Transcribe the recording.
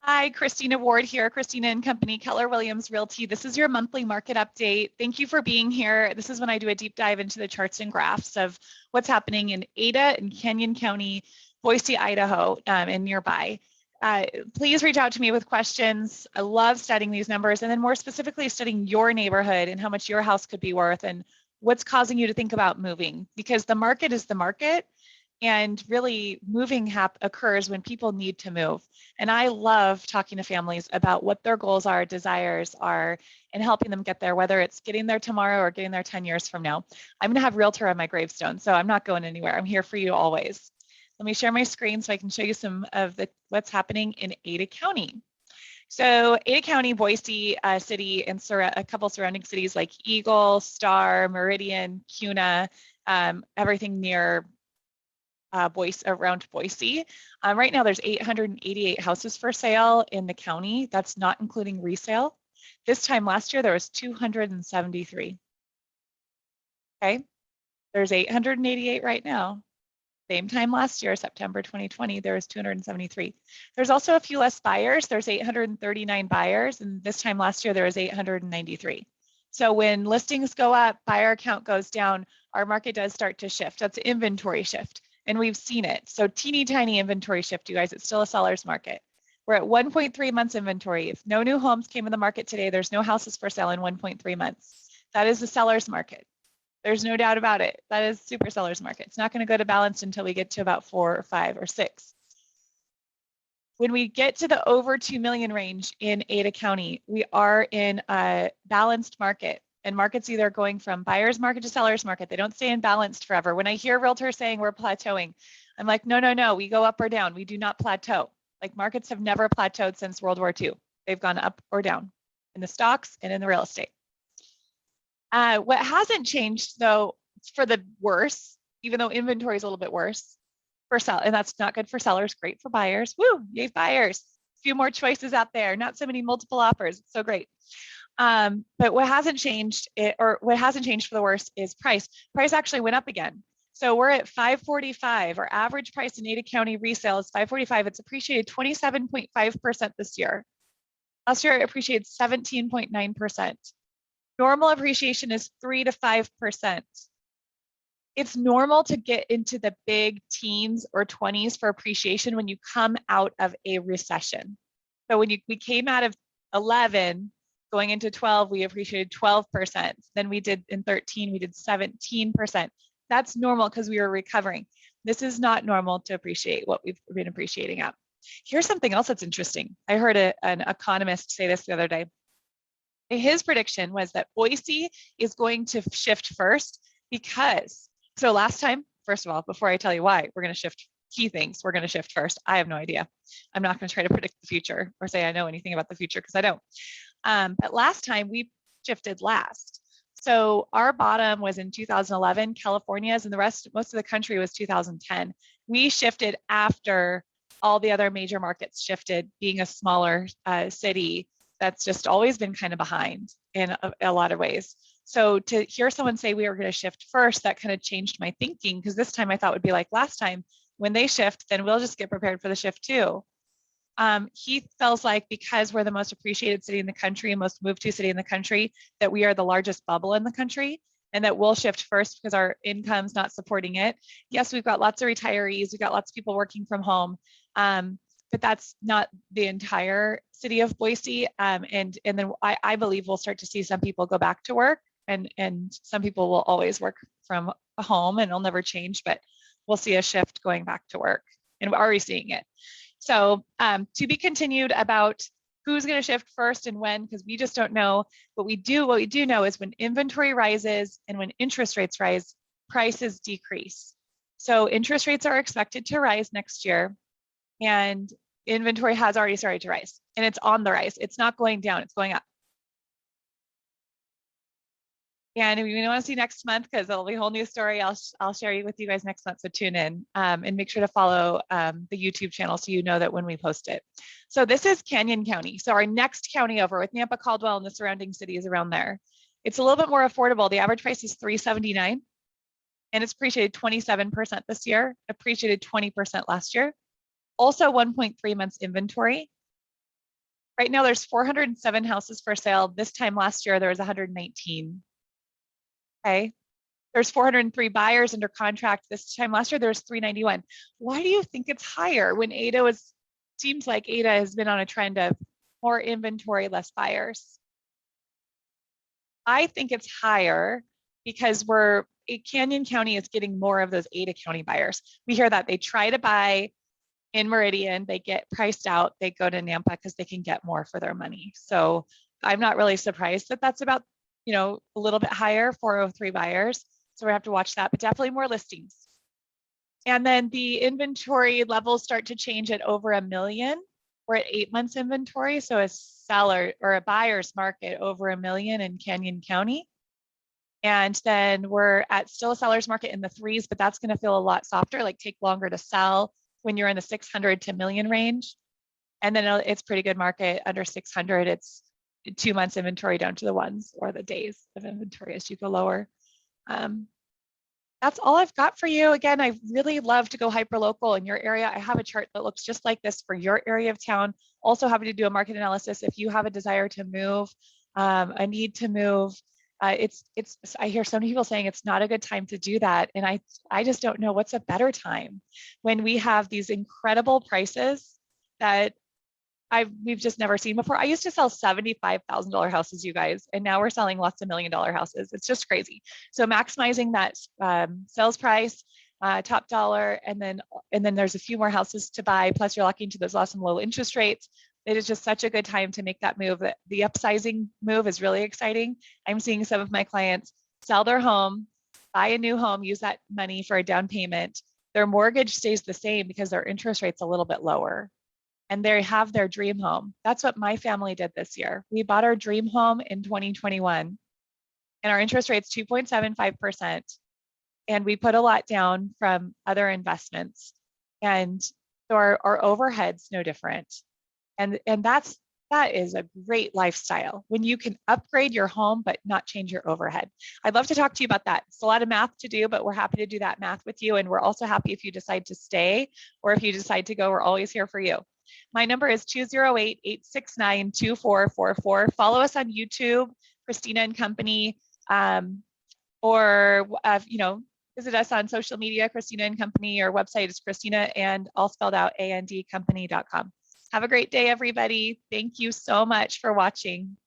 Hi, Christina Ward here, Christina and Company, Keller Williams Realty. This is your monthly market update. Thank you for being here. This is when I do a deep dive into the charts and graphs of what's happening in Ada and Canyon County, Boise, Idaho, and nearby. Please reach out to me with questions. I love studying these numbers, and then more specifically studying your neighborhood and how much your house could be worth and what's causing you to think about moving, because the market is the market. And really moving occurs when people need to move. And I love talking to families about what their goals are, desires are, and helping them get there, whether it's getting there tomorrow or getting there 10 years from now. I'm gonna have realtor on my gravestone, so I'm not going anywhere. I'm here for you always. Let me share my screen so I can show you some of what's happening in Ada County. So Ada County, Boise City, and a couple surrounding cities like Eagle, Star, Meridian, Kuna, everything near Boise, around Boise. Right now there's 888 houses for sale in the county. That's not including resale. This time last year there was 273. Okay, there's 888 right now. Same time last year, September 2020, there was 273. There's also a few less buyers. There's 839 buyers, and this time last year there was 893. So when listings go up, buyer count goes down, our market does start to shift. That's an inventory shift. And we've seen it. So teeny tiny inventory shift, you guys. It's still a seller's market. We're at 1.3 months inventory. If no new homes came in the market today, there's no houses for sale in 1.3 months. That is the seller's market. There's no doubt about it. That is super seller's market. It's not going to go to balanced until we get to about 4 or 5 or 6. When we get to the over 2 million range in Ada County, we are in a balanced market. And markets either going from buyer's market to seller's market. They don't stay in balanced forever. When I hear realtors saying we're plateauing, I'm like, no, we go up or down. We do not plateau. Like markets have never plateaued since World War II. They've gone up or down in the stocks and in the real estate. What hasn't changed though, for the worse, even though inventory is a little bit worse for sell, and that's not good for sellers, great for buyers. Woo, yay buyers. A few more choices out there, not so many multiple offers. It's so great. But what hasn't changed, what hasn't changed for the worse is price. Price actually went up again. So we're at 545. Our average price in Ada County resale is 545. It's appreciated 27.5% this year. Last year it appreciated 17.9%. Normal appreciation is 3 to 5%. It's normal to get into the big teens or 20s for appreciation when you come out of a recession. So when we came out of 11, going into 12, we appreciated 12%. Then we did in 13, we did 17%. That's normal because we were recovering. This is not normal to appreciate what we've been appreciating at. Here's something else that's interesting. I heard an economist say this the other day. His prediction was that Boise is going to shift first because, so last time, first of all, before I tell you why, we're going to shift key things. We're going to shift first. I have no idea. I'm not going to try to predict the future or say I know anything about the future because I don't. But last time we shifted last. So our bottom was in 2011, California's, and most of the country was 2010. We shifted after all the other major markets shifted, being a smaller city that's just always been kind of behind in a lot of ways. So to hear someone say we were going to shift first, that kind of changed my thinking, because this time I thought would be like last time, when they shift, then we'll just get prepared for the shift too. He feels like because we're the most appreciated city in the country and most moved to city in the country, that we are the largest bubble in the country and that we'll shift first because our income's not supporting it. Yes, we've got lots of retirees, we've got lots of people working from home, but that's not the entire city of Boise. And then I believe we'll start to see some people go back to work and some people will always work from home and it'll never change, but we'll see a shift going back to work and we're already seeing it. So to be continued about who's going to shift first and when, because we just don't know. What we do know is when inventory rises and when interest rates rise, prices decrease. So interest rates are expected to rise next year and inventory has already started to rise and it's on the rise. It's not going down, it's going up. And if you want to see next month, because it'll be a whole new story, I'll share with you guys next month. So tune in and make sure to follow the YouTube channel so you know that when we post it. So this is Canyon County. So our next county over with Nampa, Caldwell, and the surrounding cities around there. It's a little bit more affordable. The average price is $379, and it's appreciated 27% this year, appreciated 20% last year. Also 1.3 months inventory. Right now there's 407 houses for sale. This time last year, there was 119. Okay. There's 403 buyers under contract. This time last year, there was 391. Why do you think it's higher when seems like Ada has been on a trend of more inventory, less buyers? I think it's higher because Canyon County is getting more of those Ada County buyers. We hear that they try to buy in Meridian, they get priced out, they go to Nampa because they can get more for their money. So I'm not really surprised that that's about, a little bit higher, 403 buyers. So we have to watch that, but definitely more listings. And then the inventory levels start to change at over 1 million. We're at 8 months inventory. So a seller or a buyer's market over 1 million in Canyon County. And then we're at still a seller's market in the 3s, but that's going to feel a lot softer, like take longer to sell when you're in the 600 to million range. And then it's pretty good market under 600. It's 2 months inventory down to the 1s, or the days of inventory as you go lower. That's all I've got for you. Again, I really love to go hyper local in your area. I have a chart that looks just like this for your area of town. Also happy to do a market analysis if you have a desire to move, a need to move. I hear so many people saying it's not a good time to do that. And I just don't know what's a better time when we have these incredible prices that we've just never seen before. I used to sell $75,000 houses, you guys, and now we're selling lots of $1 million houses. It's just crazy. So maximizing that sales price, top dollar, and then there's a few more houses to buy. Plus, you're locking to those awesome low interest rates. It is just such a good time to make that move. The upsizing move is really exciting. I'm seeing some of my clients sell their home, buy a new home, use that money for a down payment. Their mortgage stays the same because their interest rate's a little bit lower. And they have their dream home. That's what my family did this year. We bought our dream home in 2021, and our interest rate's 2.75%. And we put a lot down from other investments. And so our overhead's no different. And that is a great lifestyle when you can upgrade your home but not change your overhead. I'd love to talk to you about that. It's a lot of math to do, but we're happy to do that math with you. And we're also happy if you decide to stay, or if you decide to go, we're always here for you. My number is 208-869-2444. Follow us on YouTube, Christina and Company, or visit us on social media, Christina and Company. Our website is Christina and all spelled out, andcompany.com. Have a great day, everybody. Thank you so much for watching.